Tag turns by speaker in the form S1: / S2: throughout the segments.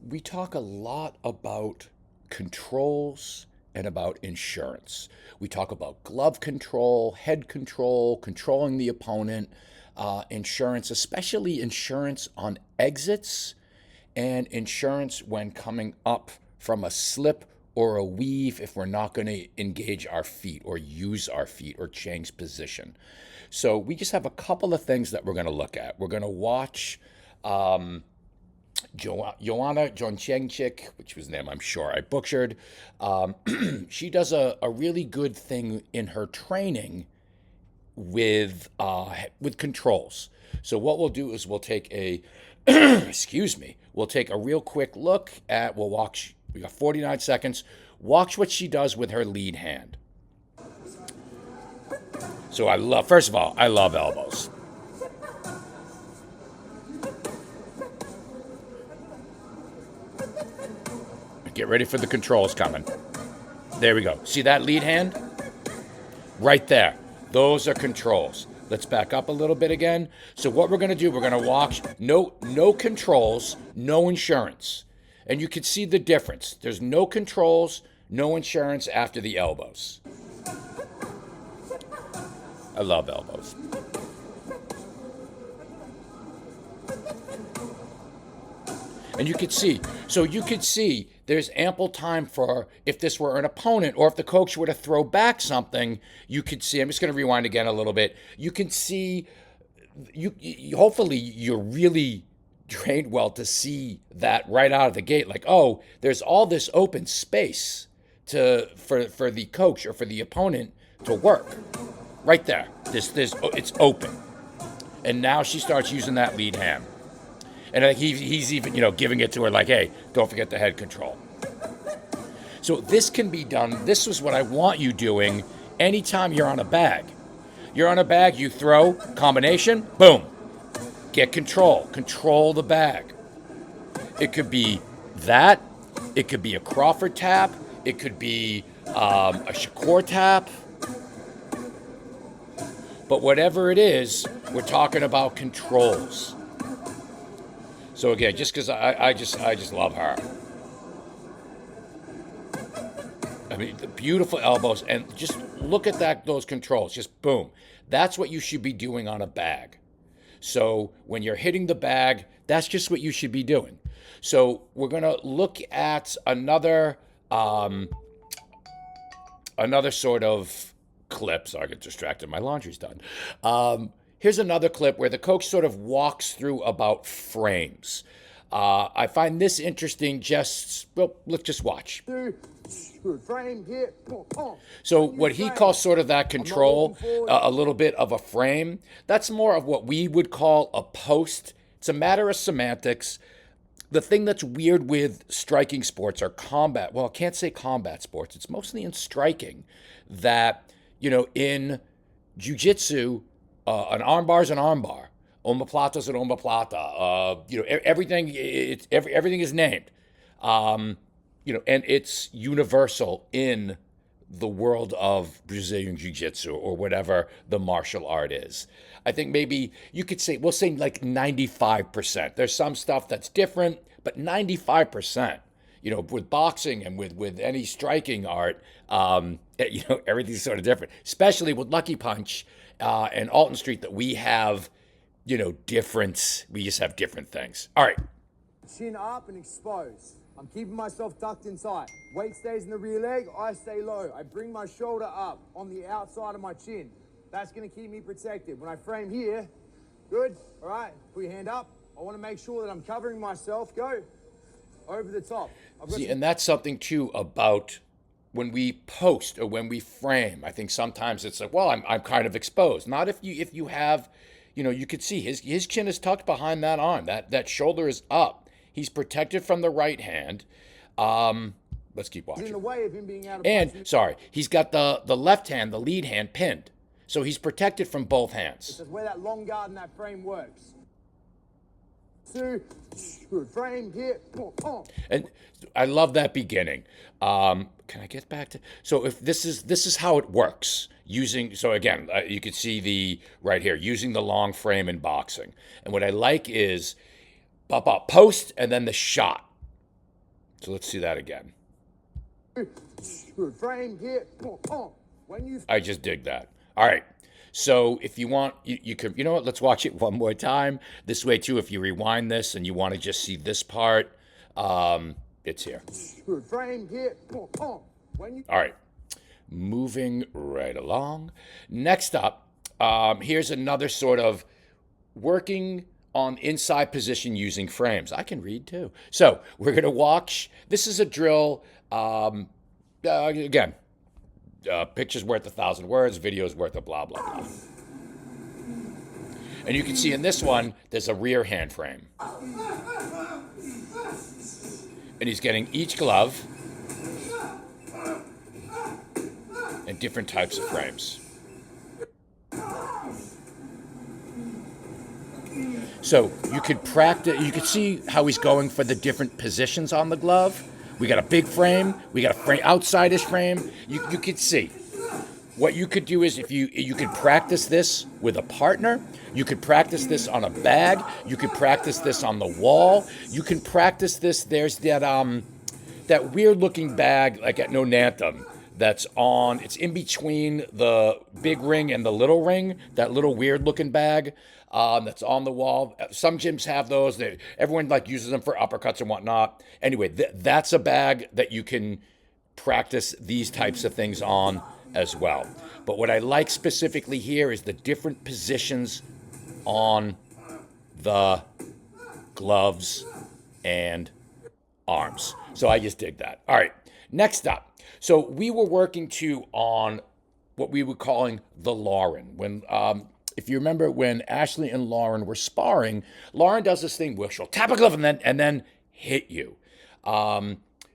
S1: we talk a lot about controls and about insurance. We talk about glove control, head control, controlling the opponent, insurance, especially insurance on exits and insurance when coming up from a slip or a weave if we're not going to engage our feet or use our feet or change position. So we just have a couple of things that we're going to look at. We're going to watch Joanna Jonchenkchik, which was a name I'm sure I butchered. She does a really good thing in her training with controls. So what we'll do is we'll take a excuse me, we'll take a real quick look at we'll watch. We got 49 seconds. Watch what she does with her lead hand. So I love, first of all, I love elbows. Get ready for the controls coming. There we go. See that lead hand? Right there. Those are controls. Let's back up a little bit again. So what we're going to do, we're going to watch no controls, no insurance. And you can see the difference. There's no controls, no insurance after the elbows. I love elbows. And you could see, there's ample time for if this were an opponent or if the coach were to throw back something, you could see, I'm just going to rewind again a little bit. You can see, hopefully you're really trained well to see that right out of the gate. Like, oh, there's all this open space for the coach or for the opponent to work. Right there. It's open. And now she starts using that lead hand. And I think he's even, giving it to her like, hey, don't forget the head control. So this can be done. This is what I want you doing anytime you're on a bag. You're on a bag, you throw, combination, boom. Get control. Control the bag. It could be that. It could be a Crawford tap. It could be a Shakur tap. But whatever it is, we're talking about controls. So again, just because I just love her. I mean, the beautiful elbows, and just look at those controls. Just boom. That's what you should be doing on a bag. So when you're hitting the bag, that's just what you should be doing. So we're gonna look at another sort of clip. Sorry, I get distracted. My laundry's done. Here's another clip where the coach sort of walks through about frames. I find this interesting. Let's just watch. Frame here. So what he calls sort of that control, a little bit of a frame, that's more of what we would call a post. It's a matter of semantics. The thing that's weird with striking sports or combat, well, I can't say combat sports. It's mostly in striking that, in jiu-jitsu, an armbar is an armbar. Omoplata is an omoplata. Everything is named. And it's universal in the world of Brazilian Jiu-Jitsu or whatever the martial art is. I think maybe you could say, we'll say like 95%. There's some stuff that's different, but 95%, with boxing and with any striking art, everything's sort of different, especially with Lucky Punch and Alton Street that we have, we just have different things. All right.
S2: Chin up and exposed. I'm keeping myself tucked inside. Weight stays in the rear leg, I stay low. I bring my shoulder up on the outside of my chin. That's gonna keep me protected. When I frame here, good, all right, put your hand up. I wanna make sure that I'm covering myself, go over the top.
S1: See, and that's something too about when we post or when we frame. I think sometimes it's like, well, I'm kind of exposed. Not if you have, you could see his chin is tucked behind that arm. That shoulder is up. He's protected from the right hand. Let's keep watching.
S2: In the way of him being out of
S1: and sorry, he's got the left hand, the lead hand, pinned, so he's protected from both hands.
S2: This is where that long guard and that frame works. Two, frame here.
S1: And I love that beginning. Can I get back to? So if this is how it works. So again, you can see the right here using the long frame in boxing. And what I like is post and then the shot. So let's see that again.
S2: Good frame, hit, when you
S1: I just dig that. All right. So if you want, you could, you know what? Let's watch it one more time. This way too, if you rewind this and you want to just see this part, it's here.
S2: good frame, hit, when you
S1: All right. Moving right along. Next up, here's another sort of working on inside position using frames. I can read too. So we're going to watch. This is a drill. Again, picture's worth 1,000 words, video's worth a blah, blah, blah. And you can see in this one, there's a rear hand frame. And he's getting each glove and different types of frames. So you could practice, you could see how he's going for the different positions on the glove. We got a big frame, we got a frame, outside-ish frame. You could see. What you could do is if you could practice this with a partner, you could practice this on a bag, you could practice this on the wall, you can practice this, there's that weird looking bag like at No Nantum that's on, it's in between the big ring and the little ring, that little weird looking bag that's on the wall. Some gyms have those. Everyone like uses them for uppercuts and whatnot. Anyway, that's a bag that you can practice these types of things on as well. But what I like specifically here is the different positions on the gloves and arms. So I just dig that. All right, next up. So we were working too on what we were calling the Lauren. When if you remember when Ashley and Lauren were sparring, Lauren does this thing where she'll tap a glove and then hit you.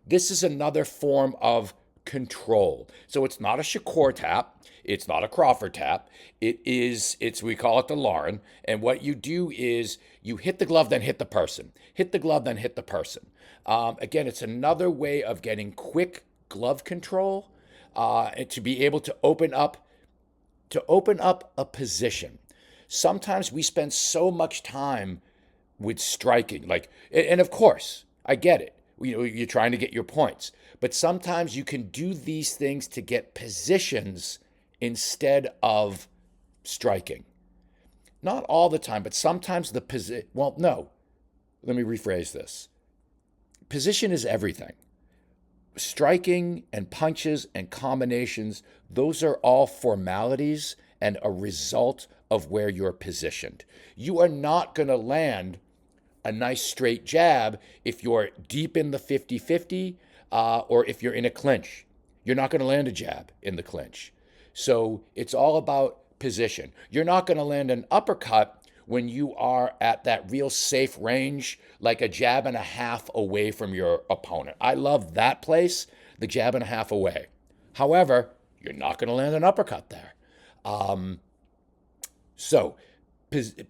S1: This is another form of control. So it's not a Shakur tap. It's not a Crawford tap. We call it the Lauren. And what you do is you hit the glove, then hit the person. Hit the glove, then hit the person. Again, it's another way of getting quick glove control and to be able to open up a position. Sometimes we spend so much time with striking, and of course, I get it. You're trying to get your points, but sometimes you can do these things to get positions instead of striking. Not all the time, but sometimes the position. Well, no. Let me rephrase this. Position is everything. Striking and punches and combinations, those are all formalities and a result of where you're positioned. You are not going to land a nice straight jab if you're deep in the 50-50 or if you're in a clinch. You're not going to land a jab in the clinch. So it's all about position. You're not going to land an uppercut when you are at that real safe range, like a jab and a half away from your opponent. I love that place, the jab and a half away. However, you're not going to land an uppercut there. So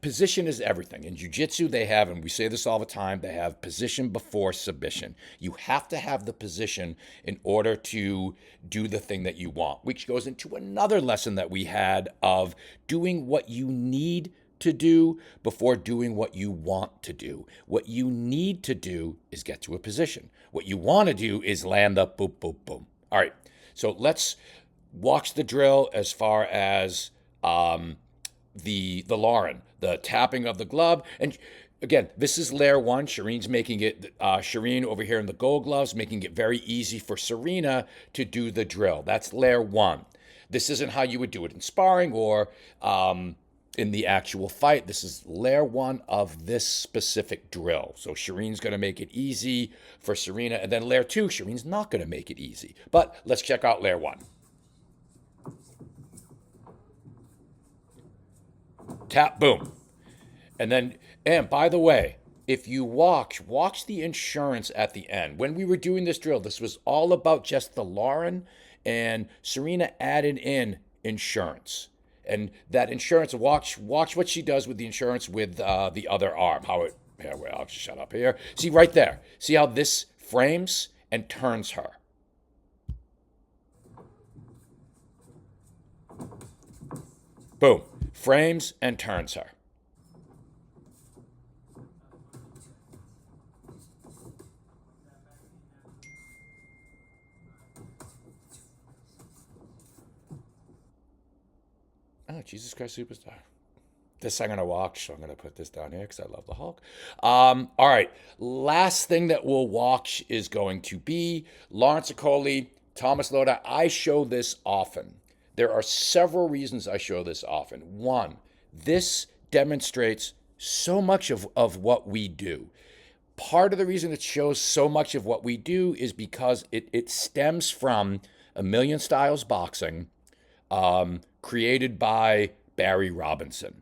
S1: position is everything. In jiu-jitsu, they have, and we say this all the time, they have position before submission. You have to have the position in order to do the thing that you want, which goes into another lesson that we had of doing what you need to do before doing what you want to do. What you need to do is get to a position. What you want to do is land the boom, boom, boom. All right, so let's watch the drill as far as the Lauren, the tapping of the glove. And again, this is layer one. Shireen's making it, Shireen over here in the gold gloves, making it very easy for Serena to do the drill. That's layer one. This isn't how you would do it in sparring or in the actual fight. This is layer one of this specific drill. So Shireen's going to make it easy for Serena. And then layer two, Shireen's not going to make it easy. But let's check out layer one. Tap, boom. And by the way, if you watch the insurance at the end. When we were doing this drill, this was all about just the Lauren, and Serena added in insurance. And that insurance, watch what she does with the insurance with the other arm. I'll just shut up here. See right there. See how this frames and turns her. Boom. Frames and turns her. Oh, Jesus Christ Superstar. This I'm gonna watch. So I'm gonna put this down here because I love the Hulk. All right. Last thing that we'll watch is going to be Lawrence Okolie, Thomas Loda. I show this often. There are several reasons I show this often. One, this demonstrates so much of what we do. Part of the reason it shows so much of what we do is because it stems from A Million Styles Boxing, created by Barry Robinson.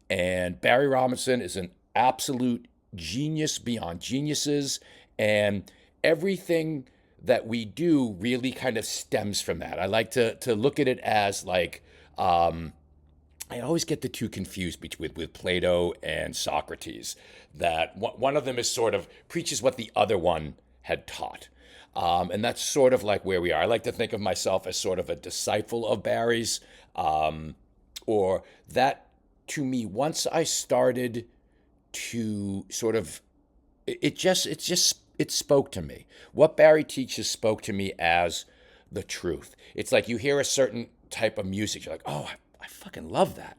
S1: And Barry Robinson is an absolute genius beyond geniuses. And everything that we do really kind of stems from that. I like to look at it as like, I always get the two confused between with Plato and Socrates. That one of them is sort of preaches what the other one had taught. And that's sort of like where we are. I like to think of myself as sort of a disciple of Barry's, or that to me, once I started to sort of, it spoke to me. What Barry teaches spoke to me as the truth. It's like you hear a certain type of music, you're like, oh, I fucking love that.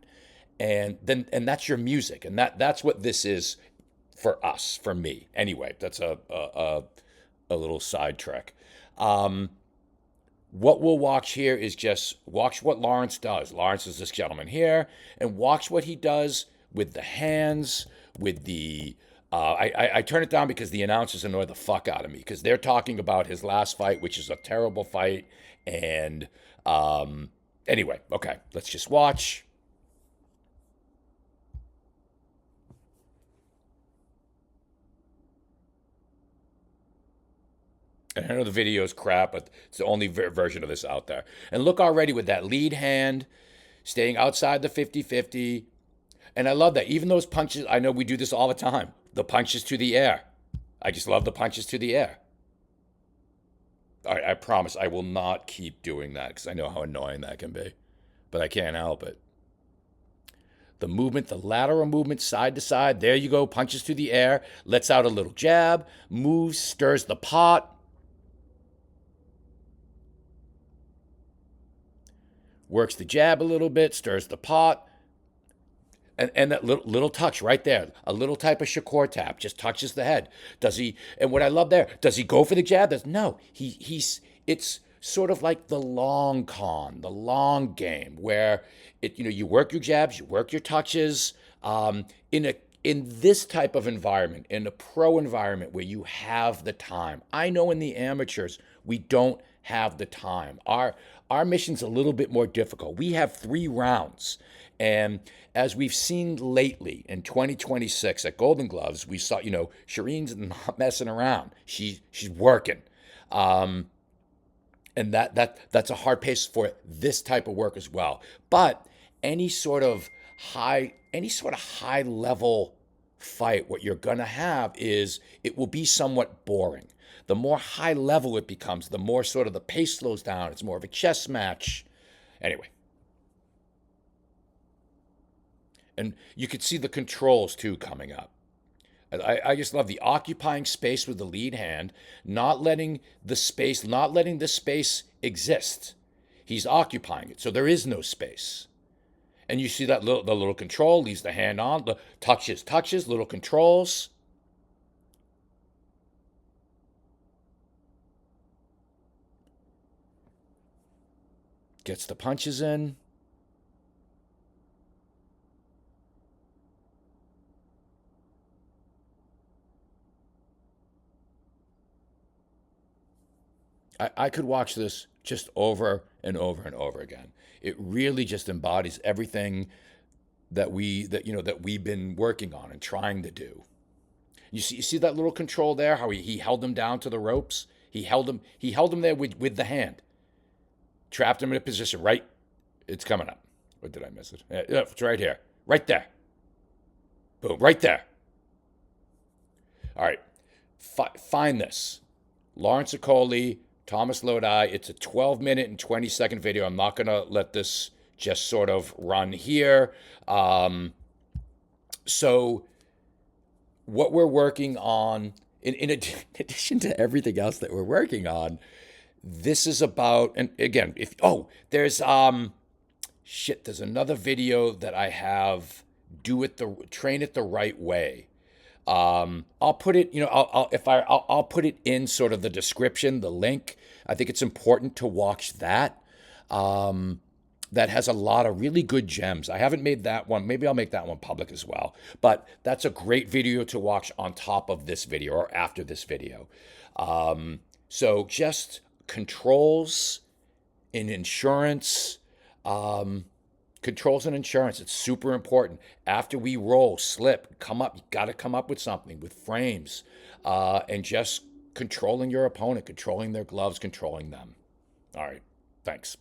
S1: And that's your music. And that's what this is for us, for me. Anyway, that's a little sidetrack. What we'll watch here is just watch what Lawrence does. Lawrence is this gentleman here, and watch what he does with the hands, with the. I turn it down because the announcers annoy the fuck out of me because they're talking about his last fight, which is a terrible fight. And anyway, okay, let's just watch. And I know the video is crap, but it's the only version of this out there. And look already with that lead hand, staying outside the 50-50. And I love that. Even those punches, I know we do this all the time. The punches to the air. I just love the punches to the air. All right, I promise I will not keep doing that because I know how annoying that can be. But I can't help it. The movement, the lateral movement side to side. There you go. Punches to the air. Lets out a little jab. Moves, stirs the pot. Works the jab a little bit, stirs the pot. And that little touch right there, a little type of Shakur tap, just touches the head. Does he? And what I love there, does he go for the jab? No, it's sort of like the long con, the long game, where you work your jabs, you work your touches, in this type of environment, in a pro environment where you have the time. I know in the amateurs we don't have the time. Our mission's a little bit more difficult. We have 3 rounds. And as we've seen lately in 2026 at Golden Gloves, we saw, Shireen's not messing around. She's working. And that's a hard pace for this type of work as well. But any sort of high level fight, what you're gonna have is it will be somewhat boring. The more high level it becomes, the more sort of the pace slows down. It's more of a chess match. Anyway. And you could see the controls too coming up. I just love the occupying space with the lead hand, not letting the space exist. He's occupying it, so there is no space. And you see that the little control leaves the hand on, the touches, little controls. Gets the punches in. I could watch this just over and over and over again. It really just embodies everything that we've been working on and trying to do. You see that little control there? How he held him down to the ropes. He held him there with the hand. Trapped him in a position. Right, it's coming up. Or did I miss it? Yeah, it's right here, right there. Boom, right there. All right, find this. Lawrence Okolie, Thomas Lodi. It's a 12-minute and 20-second video. I'm not going to let this just sort of run here. So what we're working on, in addition to everything else that we're working on, this is about, and again, there's Shit, there's another video that I have. Train it the right way. I'll put it, I'll put it in sort of the description, the link. I think it's important to watch that. That has a lot of really good gems. I haven't made that one. Maybe I'll make that one public as well. But that's a great video to watch on top of this video or after this video. So just controls in insurance. Controls and insurance, it's super important. After we roll, slip, come up, you got to come up with something with frames, and just controlling your opponent, controlling their gloves, controlling them. All right, thanks.